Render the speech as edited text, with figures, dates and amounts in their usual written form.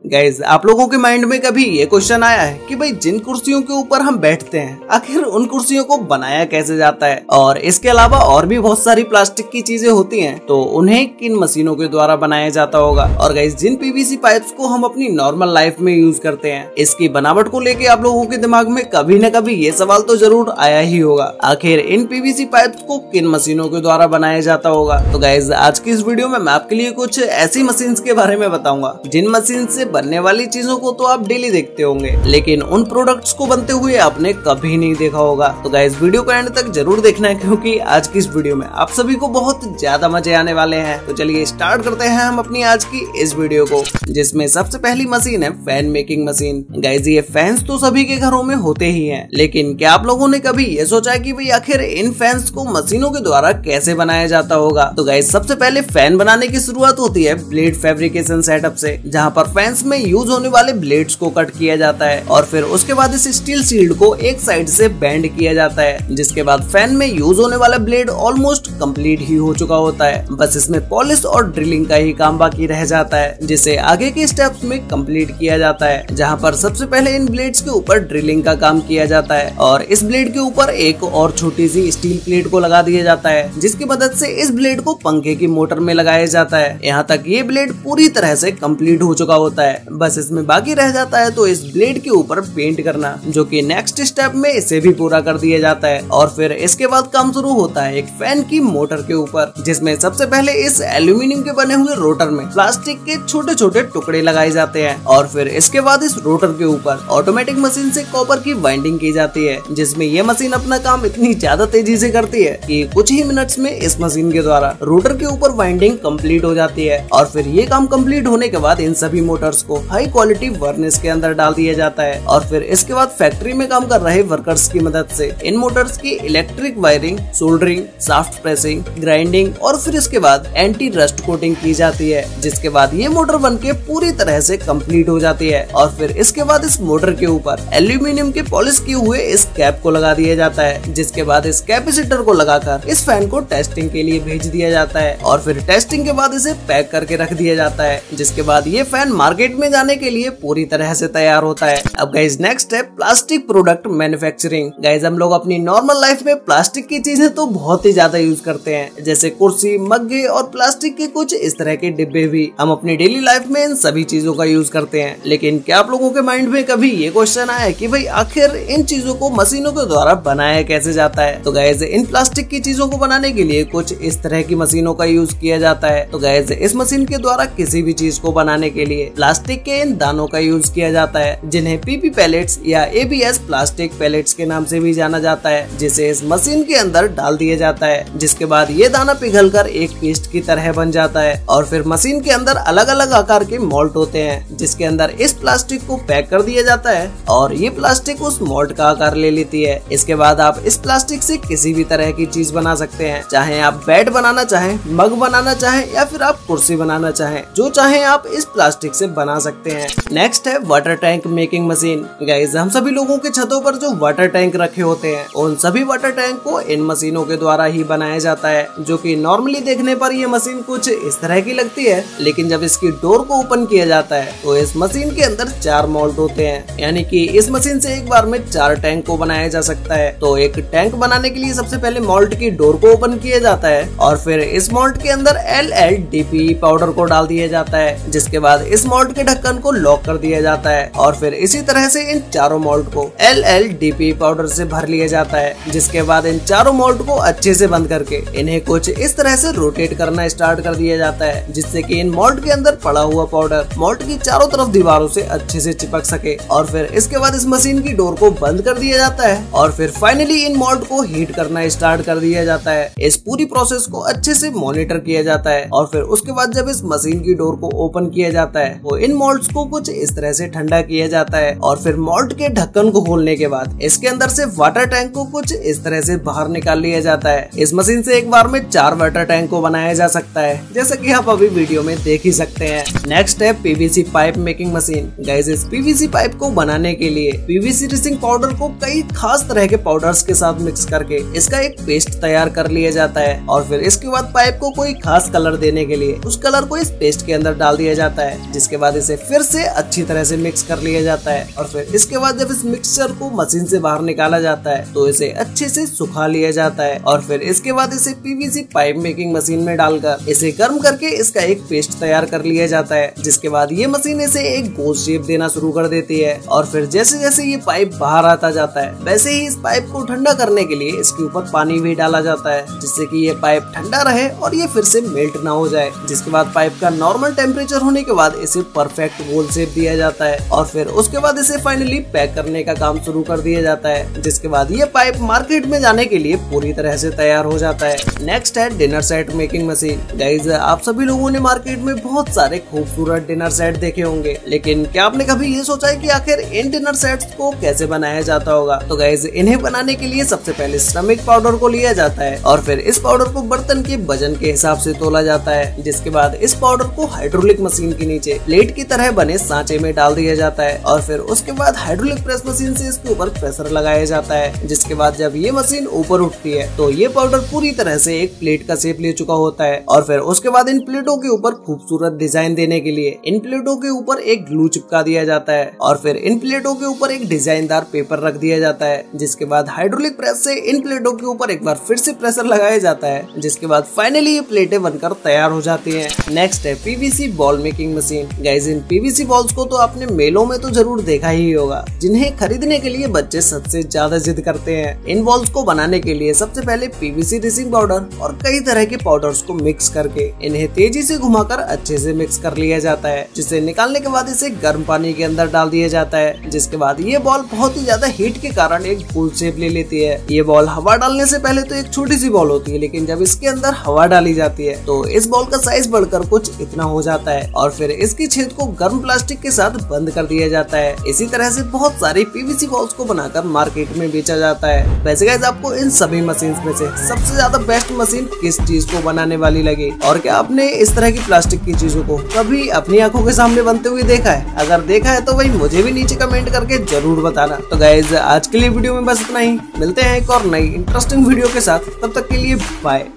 Guys आप लोगों के माइंड में कभी ये क्वेश्चन आया है कि भाई जिन कुर्सियों के ऊपर हम बैठते हैं आखिर उन कुर्सियों को बनाया कैसे जाता है, और इसके अलावा और भी बहुत सारी प्लास्टिक की चीजें होती हैं तो उन्हें किन मशीनों के द्वारा बनाया जाता होगा। और गाइज जिन पीवीसी पाइप्स को हम अपनी नॉर्मल लाइफ में यूज करते हैं इसकी बनावट को लेके आप लोगों के दिमाग में कभी न कभी ये सवाल तो जरूर आया ही होगा, आखिर इन पीवीसी पाइप्स को किन मशीनों के द्वारा बनाया जाता होगा। तो गाइज आज की इस वीडियो में मैं आपके लिए कुछ ऐसी मशीन के बारे में बताऊंगा जिन मशीन से बनने वाली चीजों को तो आप डेली देखते होंगे लेकिन उन प्रोडक्ट्स को बनते हुए आपने कभी नहीं देखा होगा। तो गाइस वीडियो को एंड तक जरूर देखना है क्योंकि आज की इस वीडियो में आप सभी को बहुत ज्यादा मजे आने वाले हैं। तो चलिए स्टार्ट करते हैं हम अपनी आज की इस वीडियो को, जिसमें सबसे पहली मशीन है फैन मेकिंग मशीन। गाइस ये फैंस तो सभी के घरों में होते ही हैं, लेकिन क्या आप लोगों ने कभी ये सोचा है कि भाई आखिर इन फैंस को मशीनों के द्वारा कैसे बनाया जाता होगा। तो गाइस सबसे पहले फैन बनाने की शुरुआत होती है ब्लेड फैब्रिकेशन सेटअप से, जहाँ पर फैंस में यूज होने वाले ब्लेड्स को कट किया जाता है और फिर उसके बाद इस स्टील शील्ड को एक साइड से बेंड किया जाता है, जिसके बाद फैन में यूज होने वाला ब्लेड ऑलमोस्ट कंप्लीट ही हो चुका होता है। बस इसमें पॉलिश और ड्रिलिंग का ही काम बाकी रह जाता है, जिसे आगे के स्टेप्स में कंप्लीट किया जाता है, जहाँ पर सबसे पहले इन ब्लेड्स के ऊपर ड्रिलिंग का काम किया जाता है और इस ब्लेड के ऊपर एक और छोटी सी स्टील प्लेट को लगा दिया जाता है, जिसकी मदद से इस ब्लेड को पंखे की मोटर में लगाया जाता है। यहाँ तक ये ब्लेड पूरी तरह से कंप्लीट हो चुका होता है, बस इसमें बाकी रह जाता है तो इस ब्लेड के ऊपर पेंट करना, जो कि नेक्स्ट स्टेप में इसे भी पूरा कर दिया जाता है। और फिर इसके बाद काम शुरू होता है एक फैन की मोटर के ऊपर, जिसमें सबसे पहले इस एल्यूमिनियम के बने हुए रोटर में प्लास्टिक के छोटे छोटे टुकड़े लगाए जाते हैं और फिर इसके बाद इस रोटर के ऊपर ऑटोमेटिक मशीन से कॉपर की वाइंडिंग की जाती है, जिसमें ये मशीन अपना काम इतनी ज्यादा तेजी से करती है कि कुछ ही मिनट्स में इस मशीन के द्वारा रोटर के ऊपर वाइंडिंग कंप्लीट हो जाती है। और फिर ये काम कंप्लीट होने के बाद इन सभी मोटर्स को हाई क्वालिटी वर्नेस के अंदर डाल दिया जाता है और फिर इसके बाद फैक्ट्री में काम कर रहे वर्कर्स की मदद से इन मोटर्स की electric wiring, soldering, soft pressing, grinding और फिर इसके बाद एंटी रस्ट कोटिंग की जाती है, जिसके बाद ये मोटर बनके पूरी तरह से कंप्लीट हो जाती है। और फिर इसके बाद इस मोटर के ऊपर एल्यूमिनियम के पॉलिश किए हुए इस कैप को लगा दिया जाता है, जिसके बाद इस कैपेसिटर को लगाकर इस फैन को टेस्टिंग के लिए भेज दिया जाता है और फिर टेस्टिंग के बाद इसे पैक करके रख दिया जाता है, जिसके बाद ये फैन मार्केट में जाने के लिए पूरी तरह से तैयार होता है। अब गाइज नेक्स्ट है प्लास्टिक प्रोडक्ट मैन्युफैक्चरिंग। गाइज हम लोग अपनी नॉर्मल लाइफ में प्लास्टिक की चीजें तो बहुत ही ज्यादा यूज करते हैं, जैसे कुर्सी, मग्गे और प्लास्टिक के कुछ इस तरह के डिब्बे भी हम अपनी डेली लाइफ में इन सभी चीजों का यूज करते हैं। लेकिन क्या आप लोगों के माइंड में कभी ये क्वेश्चन आया कि भाई आखिर इन चीजों को मशीनों के द्वारा बनाया कैसे जाता है। तो गाइज इन प्लास्टिक की चीजों को बनाने के लिए कुछ इस तरह की मशीनों का यूज किया जाता है। तो गाइज इस मशीन के द्वारा किसी भी चीज को बनाने के लिए प्लास्टिक के इन दानों का यूज किया जाता है, जिन्हें पीपी पैलेट्स या एबीएस प्लास्टिक पैलेट्स के नाम से भी जाना जाता है, जिसे इस मशीन के अंदर डाल दिया जाता है, जिसके बाद ये दाना पिघलकर एक पेस्ट की तरह बन जाता है। और फिर मशीन के अंदर अलग अलग आकार के मोल्ड होते हैं, जिसके अंदर इस प्लास्टिक को पैक कर दिया जाता है और ये प्लास्टिक उस मोल्ड का आकार ले लेती है। इसके बाद आप इस प्लास्टिक से किसी भी तरह की चीज बना सकते हैं, चाहे आप बेड बनाना चाहें, मग बनाना चाहें या फिर आप कुर्सी बनाना चाहें, जो चाहे आप इस प्लास्टिक से बना सकते हैं। नेक्स्ट है water tank making machine. Guys हम सभी लोगों के छतों पर जो वाटर टैंक रखे होते हैं उन सभी वाटर टैंक को इन मशीनों के द्वारा ही बनाया जाता है, जो कि नॉर्मली देखने पर ये मशीन कुछ इस तरह की लगती है, लेकिन जब इसकी डोर को ओपन किया जाता है तो इस मशीन के अंदर 4 मोल्ड होते हैं, यानी कि इस मशीन से एक बार में 4 टैंक को बनाया जा सकता है। तो एक टैंक बनाने के लिए सबसे पहले मोल्ड की डोर को ओपन किया जाता है और फिर इस मोल्ड के अंदर LLDPE पाउडर को डाल दिया जाता है, जिसके बाद इस मोल्ड के ढक्कन को लॉक कर दिया जाता है और फिर इसी तरह से इन चारों मोल्ड को LLDPE पाउडर से भर लिया जाता है, जिसके बाद इन चारों मोल्ड को अच्छे से बंद करके इन्हें कुछ इस तरह से रोटेट करना स्टार्ट कर दिया जाता है, जिससे कि इन मोल्ड के अंदर पड़ा हुआ पाउडर मोल्ड की चारों तरफ दीवारों से अच्छे से चिपक सके। और फिर इसके बाद इस मशीन की डोर को बंद कर दिया जाता है और फिर फाइनली इन मोल्ड को हीट करना स्टार्ट कर दिया जाता है। इस पूरी प्रोसेस को अच्छे से मॉनिटर किया जाता है और फिर उसके बाद जब इस मशीन की डोर को ओपन किया जाता है तो इन मोल्ड्स को कुछ इस तरह से ठंडा किया जाता है और फिर मोल्ड के ढक्कन को खोलने के बाद इसके अंदर से वाटर टैंक को कुछ इस तरह से बाहर निकाल लिया जाता है। इस मशीन से एक बार में 4 वाटर टैंक को बनाया जा सकता है, जैसा कि आप अभी वीडियो में देख ही सकते हैं। नेक्स्ट है PVC pipe making machine. Guys इस पीवीसी पाइप को बनाने के लिए पीवीसी रिसिंग पाउडर को कई खास तरह के पाउडर्स के साथ मिक्स करके इसका एक पेस्ट तैयार कर लिया जाता है और फिर इसके बाद पाइप को कोई खास कलर देने के लिए उस कलर को इस पेस्ट के अंदर डाल दिया जाता है, जिसके बाद इसे फिर से अच्छी तरह से मिक्स कर लिया जाता है और फिर इसके बाद जब इस मिक्सचर को मशीन से बाहर निकाला जाता है तो इसे अच्छे से सुखा लिया जाता है और फिर इसके बाद इसे पीवीसी पाइप मेकिंग मशीन में डालकर इसे गर्म करके इसका एक पेस्ट तैयार कर लिया जाता है, जिसके बाद ये मशीन इसे एक गोल शेप देना शुरू कर देती है और फिर जैसे जैसे ये पाइप बाहर आता जाता है वैसे ही इस पाइप को ठंडा करने के लिए इसके ऊपर पानी भी डाला जाता है, जिससे कि ये पाइप ठंडा रहे और ये फिर से मेल्ट ना हो जाए। जिसके बाद पाइप का नॉर्मल टेम्परेचर होने के बाद इसे परफेक्ट गोल शेप दिया जाता है और फिर उसके बाद इसे फाइनली पैक करने का काम शुरू कर दिया जाता है, जिसके बाद ये पाइप मार्केट में जाने के लिए पूरी तरह से तैयार हो जाता है। नेक्स्ट है dinner set making machine. Guys, आप सभी लोगों ने मार्केट में बहुत सारे खूबसूरत डिनर सेट देखे होंगे, लेकिन क्या आपने कभी ये सोचा है कि आखिर इन डिनर सेट्स को कैसे बनाया जाता होगा? तो गाइस, इन्हें बनाने के लिए सबसे पहले श्रमिक पाउडर को लिया जाता है और फिर इस पाउडर को बर्तन के वजन के हिसाब से तोला जाता है। जिसके बाद इस पाउडर को हाइड्रोलिक मशीन के नीचे प्लेट की तरह बने सांचे में डाल दिया जाता है और फिर उसके बाद हाइड्रोलिक प्रेस मशीन से इसके ऊपर प्रेशर लगाया जाता है। जिसके बाद जब ये मशीन ऊपर उठती है तो ये पाउडर पूरी तरह से एक प्लेट का शेप ले चुका होता है और फिर उसके बाद इन प्लेटों के ऊपर खूबसूरत डिजाइन देने के लिए इन प्लेटों के ऊपर एक ग्लू चिपका दिया जाता है और फिर इन प्लेटों के ऊपर एक डिजाइनदार पेपर रख दिया जाता है। जिसके बाद हाइड्रोलिक प्रेस से इन प्लेटों के ऊपर एक बार फिर से प्रेशर लगाया जाता है, जिसके बाद फाइनली ये प्लेटें बनकर तैयार हो जाती हैं। नेक्स्ट है PVC ball making machine. Guys, इन पीवीसी बॉल्स को तो आपने मेलों में तो जरूर देखा ही होगा, जिन्हें खरीदने के लिए बच्चे सबसे ज्यादा जिद करते हैं। इन बॉल्स को बनाने के लिए सबसे पहले पीवीसी रिसिंग पाउडर और कई तरह के पाउडर्स को मिक्स करके इन्हें तेजी से घुमाकर अच्छे से मिक्स कर लिया जाता है, जिसे निकालने के बाद इसे गर्म पानी के अंदर डाल दिया जाता है। जिसके बाद ये बॉल बहुत ही ज्यादा हीट के कारण एक गोल शेप ले लेती है। ये बॉल हवा डालने से पहले तो एक छोटी सी बॉल होती है, लेकिन जब इसके अंदर हवा डाली जाती है तो इस बॉल का साइज बढ़कर कुछ इतना हो जाता है और फिर इसकी छेद को गर्म प्लास्टिक के साथ बंद कर दिया जाता है। इसी तरह से बहुत सारी पीवीसी बॉल्स को बनाकर मार्केट में बेचा जाता है। वैसे गाइस, आपको इन सभी मशीन में से सबसे ज्यादा बेस्ट मशीन किस चीज को बनाने वाली लगी? और क्या आपने इस तरह की प्लास्टिक की चीजों को कभी अपनी आंखों के सामने बनते हुए देखा है? अगर देखा है तो वही मुझे भी नीचे कमेंट करके जरूर बताना। तो गाइस, आज के लिए वीडियो में बस इतना ही। मिलते हैं एक और नई इंटरेस्टिंग वीडियो के साथ, तब तक के लिए बाय।